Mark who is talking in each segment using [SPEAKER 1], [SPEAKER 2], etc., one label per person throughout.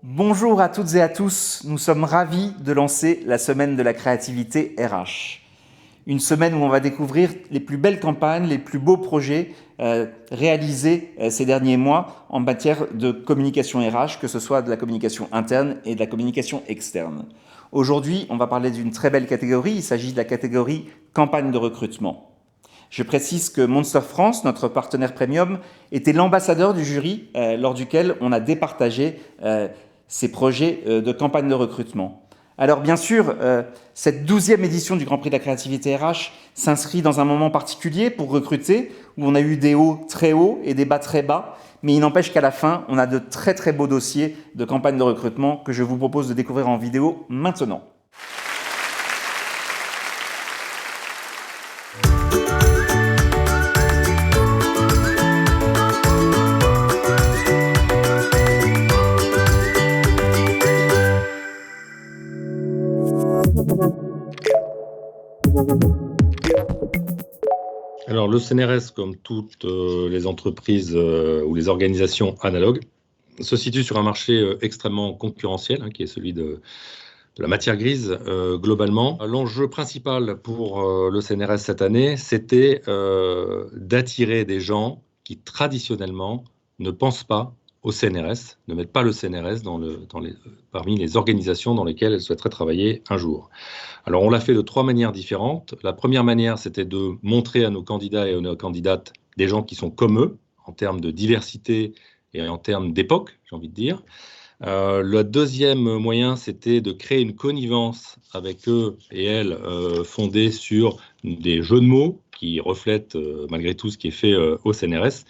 [SPEAKER 1] Bonjour à toutes et à tous, nous sommes ravis de lancer la semaine de la créativité RH. Une semaine où on va découvrir les plus belles campagnes, les plus beaux projets réalisés ces derniers mois en matière de communication RH, que ce soit de la communication interne et de la communication externe. Aujourd'hui, on va parler d'une très belle catégorie, il s'agit de la catégorie campagne de recrutement. Je précise que Monster France, notre partenaire premium, était l'ambassadeur du jury lors duquel on a départagé ces projets de campagne de recrutement. Alors bien sûr, cette 12e édition du Grand Prix de la créativité RH s'inscrit dans un moment particulier pour recruter, où on a eu des hauts très hauts et des bas très bas, mais il n'empêche qu'à la fin, on a de très très beaux dossiers de campagne de recrutement que je vous propose de découvrir en vidéo maintenant.
[SPEAKER 2] Alors, le CNRS, comme toutes les entreprises ou les organisations analogues, se situe sur un marché extrêmement concurrentiel, qui est celui de la matière grise globalement. L'enjeu principal pour le CNRS cette année, c'était d'attirer des gens qui traditionnellement ne pensent pas au CNRS, ne mettent pas le CNRS parmi les organisations dans lesquelles elles souhaiteraient travailler un jour. Alors, on l'a fait de 3 manières différentes. La première manière, c'était de montrer à nos candidats et à nos candidates des gens qui sont comme eux, en termes de diversité et en termes d'époque, j'ai envie de dire. Le deuxième moyen, c'était de créer une connivence avec eux et elles, fondée sur des jeux de mots qui reflètent malgré tout ce qui est fait au CNRS.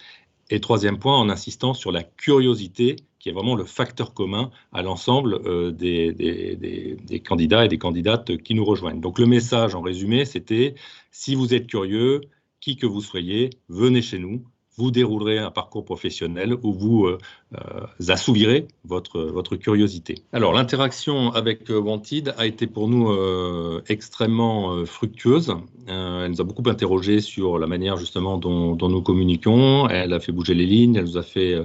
[SPEAKER 2] Et troisième point, en insistant sur la curiosité, qui est vraiment le facteur commun à l'ensemble des candidats et des candidates qui nous rejoignent. Donc le message, en résumé, c'était « Si vous êtes curieux, qui que vous soyez, venez chez nous, vous déroulerez un parcours professionnel où vous assouvirez votre curiosité ». Alors l'interaction avec Wanted a été pour nous extrêmement fructueuse. Elle nous a beaucoup interrogé sur la manière justement dont nous communiquons. Elle a fait bouger les lignes, elle nous a fait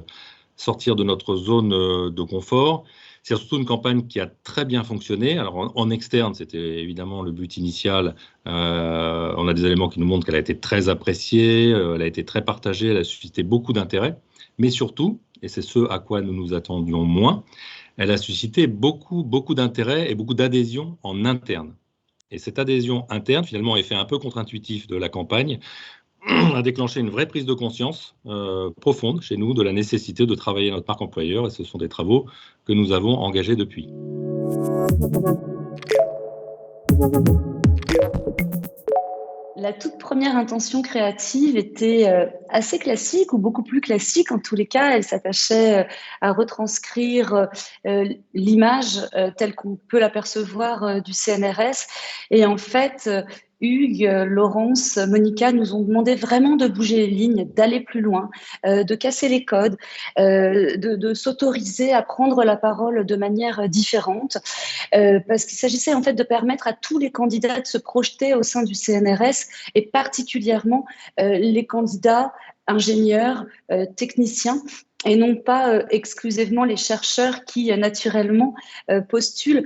[SPEAKER 2] sortir de notre zone de confort. C'est surtout une campagne qui a très bien fonctionné. Alors en externe, c'était évidemment le but initial. On a des éléments qui nous montrent qu'elle a été très appréciée, elle a été très partagée, elle a suscité beaucoup d'intérêt. Mais surtout, et c'est ce à quoi nous nous attendions moins, elle a suscité beaucoup d'intérêt et beaucoup d'adhésion en interne. Et cette adhésion interne, finalement, effet un peu contre-intuitif de la campagne, a déclenché une vraie prise de conscience profonde chez nous de la nécessité de travailler notre parc employeur, et ce sont des travaux que nous avons engagés depuis.
[SPEAKER 3] La toute première intention créative était assez classique, ou beaucoup plus classique en tous les cas. Elle s'attachait à retranscrire l'image telle qu'on peut l'apercevoir du CNRS. Et en fait, Hugues, Laurence, Monica nous ont demandé vraiment de bouger les lignes, d'aller plus loin, de casser les codes, de s'autoriser à prendre la parole de manière différente, parce qu'il s'agissait en fait de permettre à tous les candidats de se projeter au sein du CNRS, et particulièrement les candidats ingénieurs, techniciens, et non pas exclusivement les chercheurs qui naturellement postulent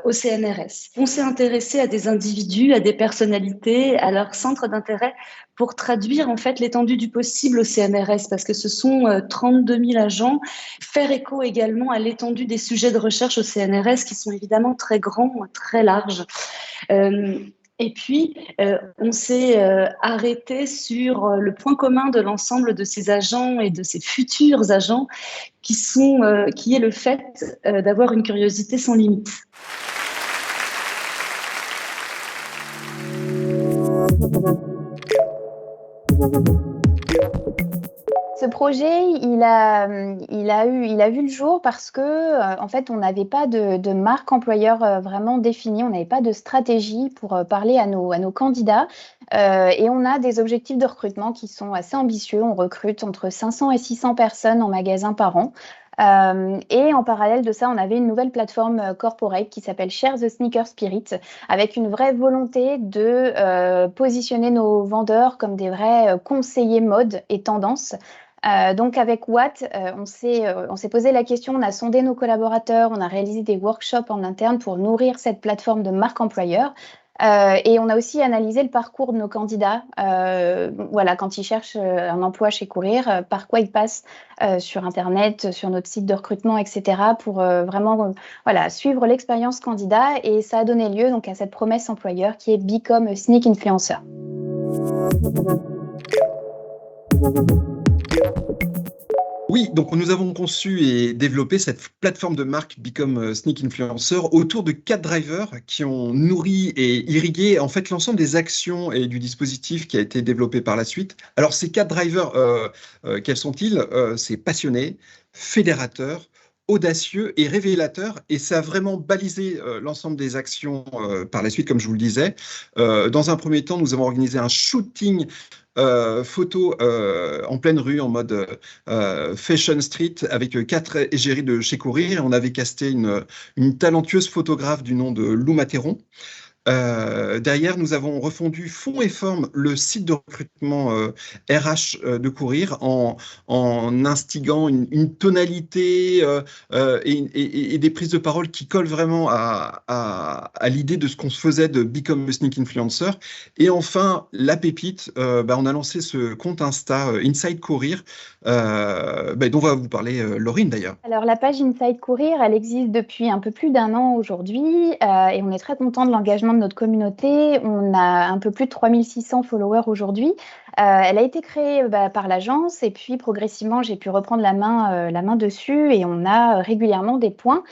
[SPEAKER 3] au CNRS. On s'est intéressé à des individus, à des personnalités, à leur centre d'intérêt, pour traduire en fait l'étendue du possible au CNRS, parce que ce sont 32 000 agents. Faire écho également à l'étendue des sujets de recherche au CNRS, qui sont évidemment très grands, très larges. Et puis, on s'est arrêté sur le point commun de l'ensemble de ces agents et de ces futurs agents, qui est le fait d'avoir une curiosité sans limite.
[SPEAKER 4] Ce projet, il a vu le jour parce que, en fait, on n'avait pas de marque employeur vraiment définie, on n'avait pas de stratégie pour parler à nos candidats. Et on a des objectifs de recrutement qui sont assez ambitieux. On recrute entre 500 et 600 personnes en magasin par an. Et en parallèle de ça, on avait une nouvelle plateforme corporate qui s'appelle Share the Sneaker Spirit, avec une vraie volonté de positionner nos vendeurs comme des vrais conseillers mode et tendance. Donc avec Watt, on s'est posé la question, on a sondé nos collaborateurs, on a réalisé des workshops en interne pour nourrir cette plateforme de marque employeur. Et on a aussi analysé le parcours de nos candidats, voilà, quand ils cherchent un emploi chez Courir, par quoi ils passent sur Internet, sur notre site de recrutement, etc., pour vraiment voilà, suivre l'expérience candidat. Et ça a donné lieu donc à cette promesse employeur qui est Become a Sneak Influencer.
[SPEAKER 5] Oui, donc nous avons conçu et développé cette plateforme de marque Become Sneak Influencer autour de 4 drivers qui ont nourri et irrigué en fait l'ensemble des actions et du dispositif qui a été développé par la suite. Alors ces 4 drivers, quels sont-ils? C'est passionné, fédérateur, audacieux et révélateur, et ça a vraiment balisé l'ensemble des actions par la suite, comme je vous le disais. Dans un premier temps, nous avons organisé un shooting photo en pleine rue en mode Fashion Street avec 4 égéries de chez Courir. Et on avait casté une talentueuse photographe du nom de Lou Matéron. Derrière, nous avons refondu fond et forme le site de recrutement RH de Courir en instigant une tonalité et des prises de parole qui collent vraiment à l'idée de ce qu'on se faisait de Become a Sneak Influencer. Et enfin, la pépite, on a lancé ce compte Insta Inside Courir, dont va vous parler Laurine d'ailleurs.
[SPEAKER 4] Alors la page Inside Courir, elle existe depuis un peu plus d'1 an aujourd'hui et on est très content de l'engagement de notre communauté. On a un peu plus de 3600 followers aujourd'hui. Elle a été créée par l'agence et puis progressivement j'ai pu reprendre la main dessus et on a régulièrement des points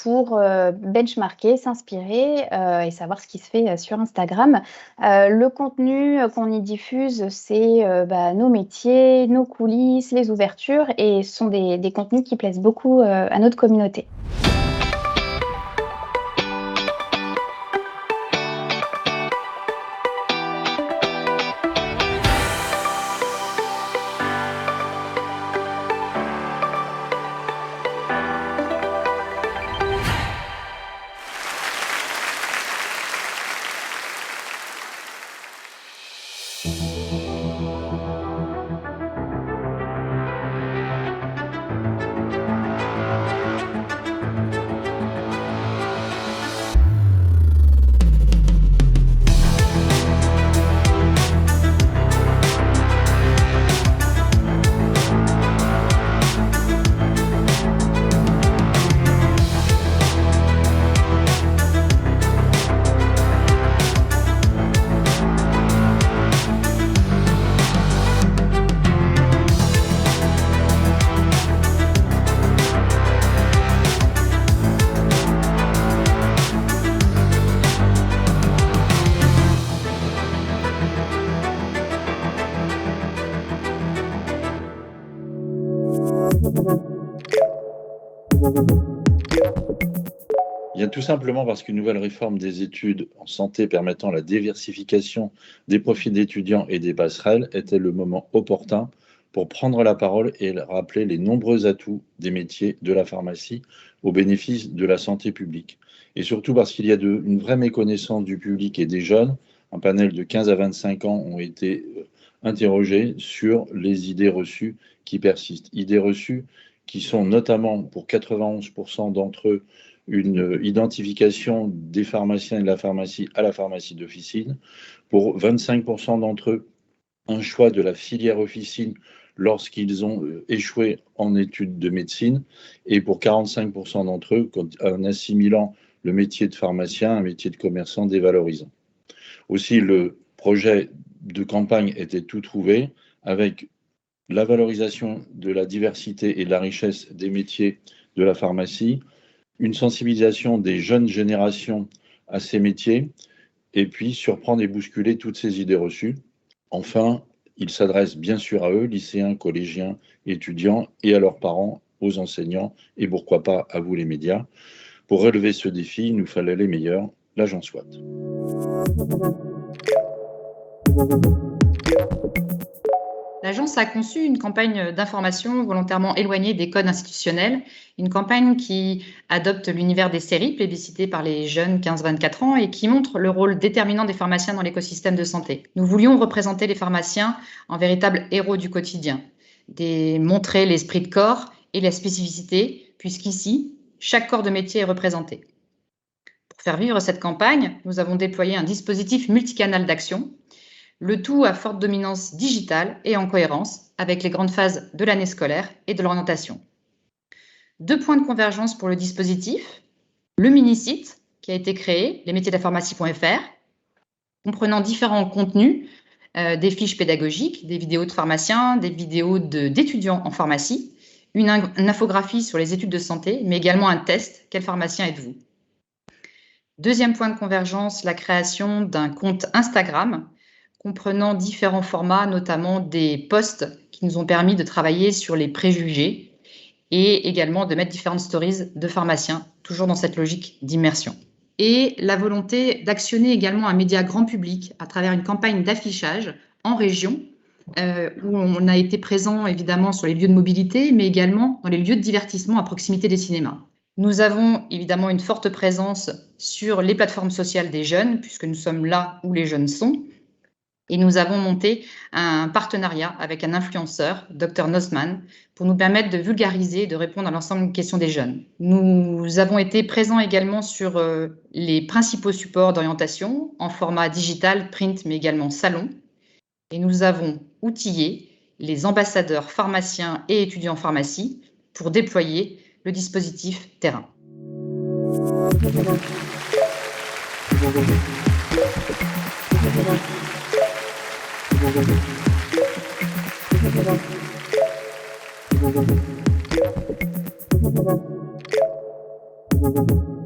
[SPEAKER 4] pour benchmarker, s'inspirer et savoir ce qui se fait sur Instagram. Le contenu qu'on y diffuse, c'est nos métiers, nos coulisses, les ouvertures, et ce sont des contenus qui plaisent beaucoup à notre communauté.
[SPEAKER 6] Bien, tout simplement parce qu'une nouvelle réforme des études en santé permettant la diversification des profils d'étudiants et des passerelles était le moment opportun pour prendre la parole et rappeler les nombreux atouts des métiers de la pharmacie au bénéfice de la santé publique. Et surtout parce qu'il y a une vraie méconnaissance du public et des jeunes. Un panel de 15 à 25 ans ont été interrogés sur les idées reçues qui persistent. Idées reçues qui sont notamment, pour 91% d'entre eux, une identification des pharmaciens et de la pharmacie à la pharmacie d'officine. Pour 25% d'entre eux, un choix de la filière officine lorsqu'ils ont échoué en études de médecine. Et pour 45% d'entre eux, en assimilant le métier de pharmacien à un métier de commerçant dévalorisant. Aussi, le projet de campagne était tout trouvé avec la valorisation de la diversité et de la richesse des métiers de la pharmacie, une sensibilisation des jeunes générations à ces métiers, et puis surprendre et bousculer toutes ces idées reçues. Enfin, il s'adresse bien sûr à eux, lycéens, collégiens, étudiants, et à leurs parents, aux enseignants, et pourquoi pas à vous les médias. Pour relever ce défi, il nous fallait les meilleurs, l'agence Watt.
[SPEAKER 7] L'agence a conçu une campagne d'information volontairement éloignée des codes institutionnels, une campagne qui adopte l'univers des séries plébiscitées par les jeunes 15-24 ans et qui montre le rôle déterminant des pharmaciens dans l'écosystème de santé. Nous voulions représenter les pharmaciens en véritables héros du quotidien, montrer l'esprit de corps et la spécificité, puisqu'ici, chaque corps de métier est représenté. Pour faire vivre cette campagne, nous avons déployé un dispositif multicanal d'action, le tout à forte dominance digitale et en cohérence avec les grandes phases de l'année scolaire et de l'orientation. 2 points de convergence pour le dispositif, le mini-site qui a été créé, lesmétiersdelarpharmacie.fr, comprenant différents contenus, des fiches pédagogiques, des vidéos de pharmaciens, des vidéos d'étudiants en pharmacie, une infographie sur les études de santé, mais également un test, quel pharmacien êtes-vous ? 2e point de convergence, la création d'un compte Instagram, comprenant différents formats, notamment des posts qui nous ont permis de travailler sur les préjugés et également de mettre différentes stories de pharmaciens, toujours dans cette logique d'immersion. Et la volonté d'actionner également un média grand public à travers une campagne d'affichage en région, où on a été présent évidemment sur les lieux de mobilité, mais également dans les lieux de divertissement à proximité des cinémas. Nous avons évidemment une forte présence sur les plateformes sociales des jeunes, puisque nous sommes là où les jeunes sont. Et nous avons monté un partenariat avec un influenceur, Dr Nosman, pour nous permettre de vulgariser et de répondre à l'ensemble des questions des jeunes. Nous avons été présents également sur les principaux supports d'orientation, en format digital, print, mais également salon. Et nous avons outillé les ambassadeurs pharmaciens et étudiants en pharmacie pour déployer le dispositif terrain.
[SPEAKER 8] Thank you.